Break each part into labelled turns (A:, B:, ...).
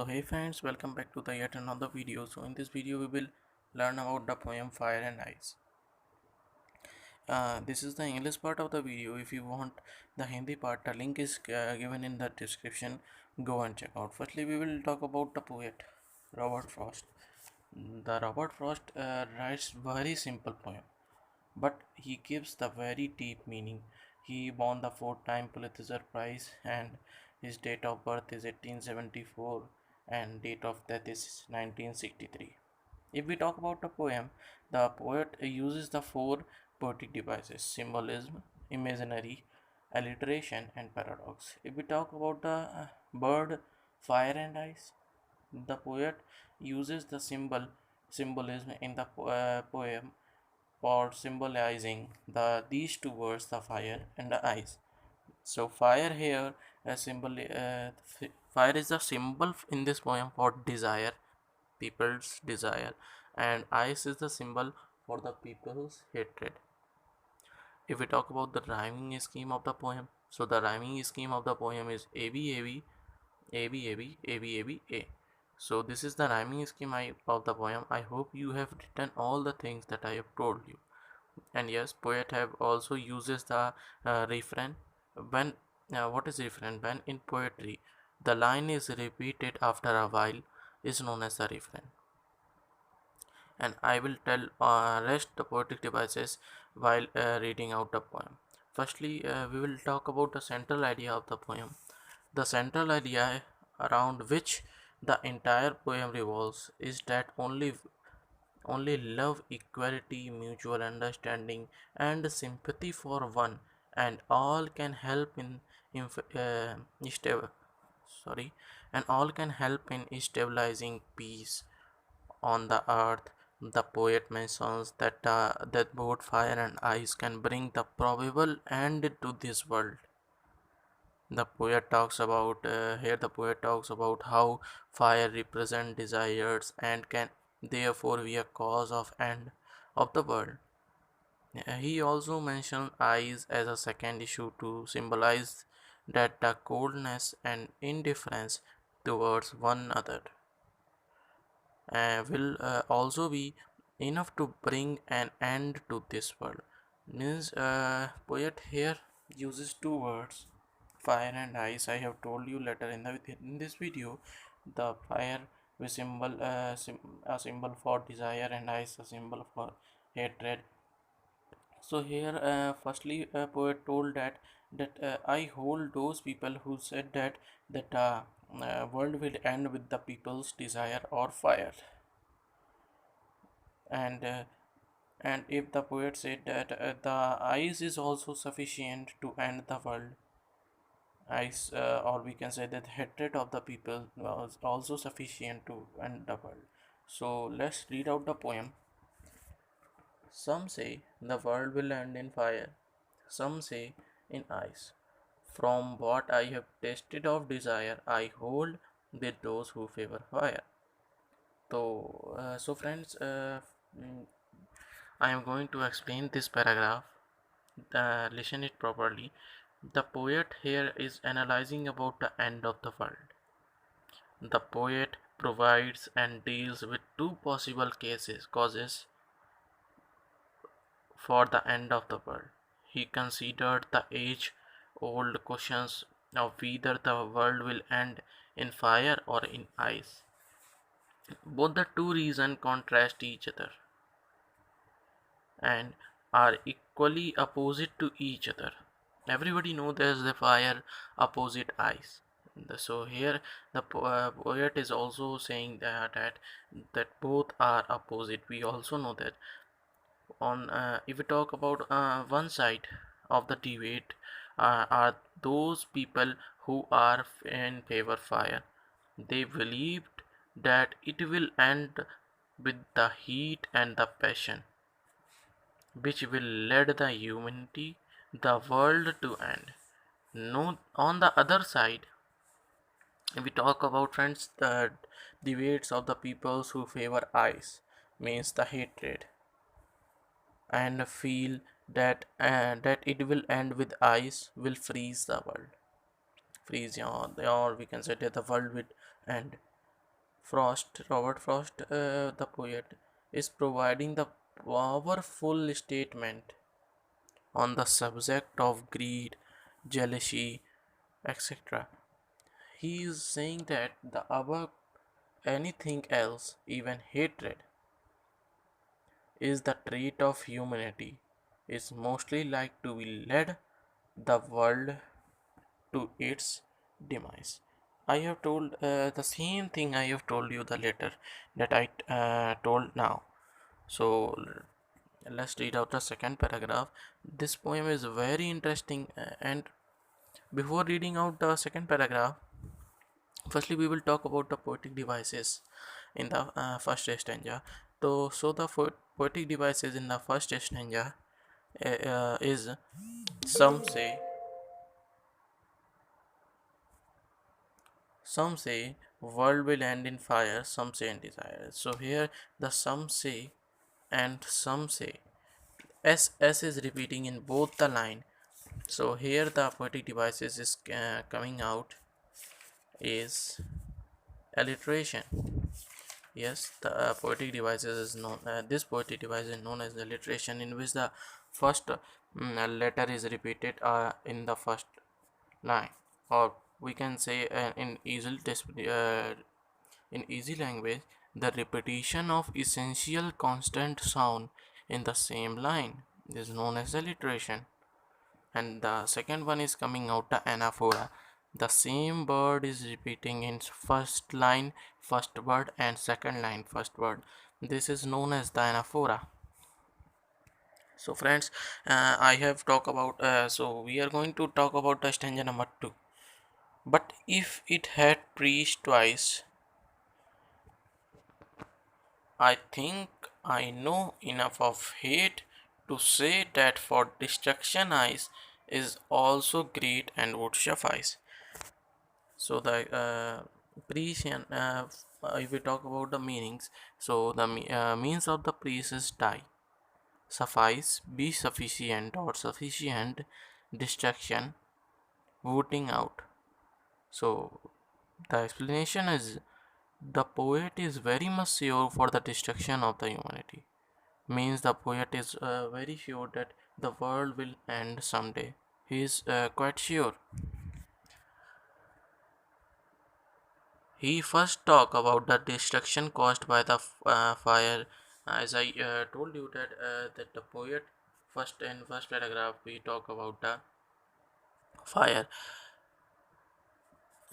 A: So hey friends, welcome back to the yet another video. So in this video we will learn about the poem Fire and Ice. This is the English part of the video. If you want the Hindi part, the link is given in the description. Go and check out. Firstly, we will talk about the poet Robert Frost. The Robert Frost writes very simple poem, but he gives the very deep meaning. He won the four-time Pulitzer Prize, and his date of birth is 1874, and date of death is 1963. If we talk about the poem, the poet uses the four poetic devices: symbolism, imaginary, alliteration, and paradox. If we talk about the bird, fire, and ice, the poet uses the symbolism in the poem for symbolizing these two words, the fire and the ice. So fire here fire is a symbol in this poem for desire, people's desire, and ice is the symbol for the people's hatred. If we talk about the rhyming scheme of the poem, so the rhyming scheme of the poem is AB AB AB AB AB A. So this is the rhyming scheme of the poem. I hope you have written all the things that I have told you. And yes, poet have also uses the refrain. When what is refrain? When in poetry the line is repeated after a while is known as the refrain. And I will tell rest the poetic devices while reading out the poem. Firstly, we will talk about the central idea of the poem. The central idea around which the entire poem revolves is that only love, equality, mutual understanding, and sympathy for one and all can help in stabi- sorry, and all can help in stabilizing peace on the earth. The poet mentions that both fire and ice can bring the probable end to this world. The poet talks about here. The poet talks about how fire represents desires and can therefore be a cause of end of the world. He also mentioned ice as a second issue to symbolize that the coldness and indifference towards one another will also be enough to bring an end to this world. Means poet here uses two words, fire and ice. I have told you later in this video. The fire with a symbol for desire, and ice a symbol for hatred. So here firstly poet told that I hold those people who said that world will end with the people's desire or fire. And uh, and if the poet said that the ice is also sufficient to end the world, ice or we can say that hatred of the people was also sufficient to end the world. So let's read out the poem. Some say the world will end in fire, some say in ice. From what I have tasted of desire, I hold with those who favor fire. So friends, mm, I am going to explain this paragraph. Listen it properly. The poet here is analyzing about the end of the world. The poet provides and deals with two possible causes for the end of the world. He considered the age-old questions of whether the world will end in fire or in ice. Both the two reasons contrast each other and are equally opposite to each other. Everybody knows there's the fire opposite ice. So here the poet is also saying that both are opposite. We also know that on if we talk about one side of the debate are those people who are in favor fire. They believed that it will end with the heat and the passion which will lead the humanity, the world to end. No, on the other side, if we talk about friends, the debates of the peoples who favor ice means the hatred and feel that it will end with ice will freeze the world, freeze, yeah, or we can say that the world will end. Robert Frost, the poet, is providing the powerful statement on the subject of greed, jealousy, etc. He is saying that the above anything else, even hatred, is the trait of humanity, is mostly like to be led the world to its demise. I have told the same thing I have told you the letter that I told now. So let's read out the second paragraph. This poem is very interesting, and before reading out the second paragraph, firstly we will talk about the poetic devices in the first stanza. So the poetic devices in the first stanza is some say some say world will end in fire, some say in desire. So here the some say and some say. S is repeating in both the line. So here the poetic devices is coming out is alliteration. Yes, the poetic devices is known. This poetic device is known as alliteration, in which the first letter is repeated in the first line, or we can say in easy language, the repetition of essential constant sound in the same line is known as alliteration. And the second one is coming out the anaphora. The same word is repeating in first line first word and second line first word. This is known as the anaphora. So friends, I have talked about so we are going to talk about the stanza number 2. But if it had preached twice, I think I know enough of hate to say that for destruction eyes is also great and would suffice. So the Parisian, if we talk about the meanings, so the means of the priest is die, suffice, be sufficient or sufficient, destruction, voting out. So the explanation is the poet is very much sure for the destruction of the humanity. Means the poet is very sure that the world will end someday. He is quite sure. He first talk about the destruction caused by the fire. As I told you that the poet first in first paragraph we talk about the fire,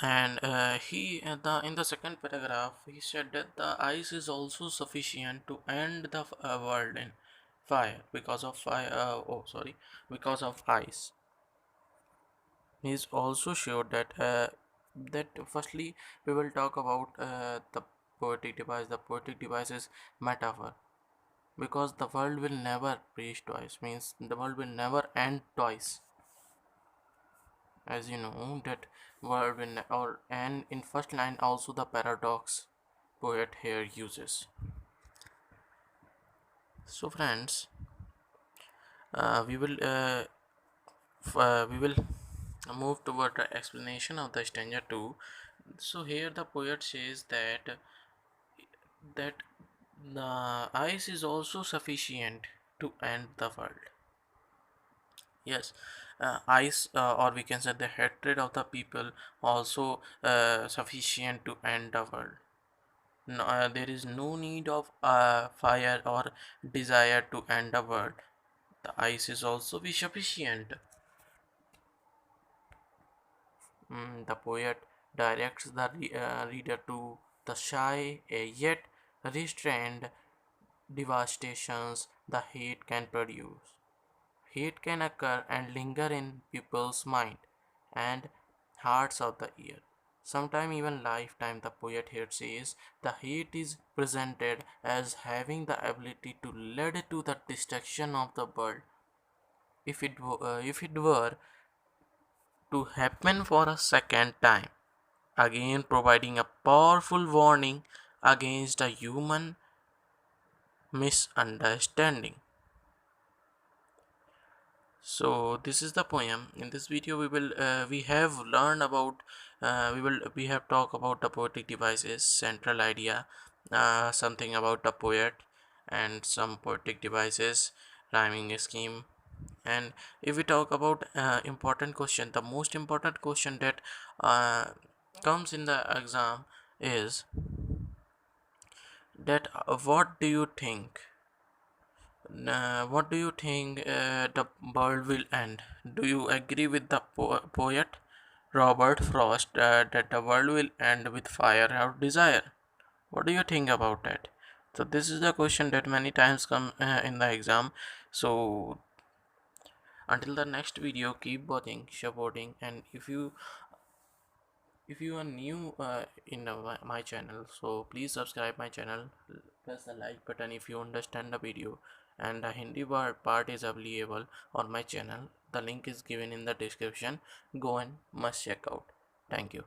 A: and he in the second paragraph he said that the ice is also sufficient to end the world in fire because of fire. Because of ice. He is also sure that firstly we will talk about the poetic device. The poetic device is metaphor, because the world will never preach twice, means the world will never end twice. As you know that world will or and in first line also the paradox poet here uses. So friends, we will move toward the explanation of the stanza 2. So here the poet says that the ice is also sufficient to end the world. Yes, ice, or we can say the hatred of the people, also sufficient to end the world. No, there is no need of fire or desire to end the world. The ice is also be sufficient. The poet directs the reader to the shy yet restrained devastations the hate can produce. Hate can occur and linger in people's mind and hearts of the ear. Sometime even lifetime, the poet here says the hate is presented as having the ability to lead to the destruction of the world. If it were to happen for a second time, again providing a powerful warning against a human misunderstanding. So this is the poem. In this video we have learned about we have talked about the poetic devices, central idea, something about the poet, and some poetic devices, rhyming scheme. And if we talk about important question, the most important question that uh, comes in the exam is that what do you think? What do you think the world will end? Do you agree with the poet Robert Frost that the world will end with fire or desire? What do you think about that? So this is the question that many times come in the exam. So until the next video, keep watching, supporting, and if you are new in my channel, so please subscribe my channel, press the like button if you understand the video, and the Hindi part is available on my channel. The link is given in the description. Go and must check out. Thank you.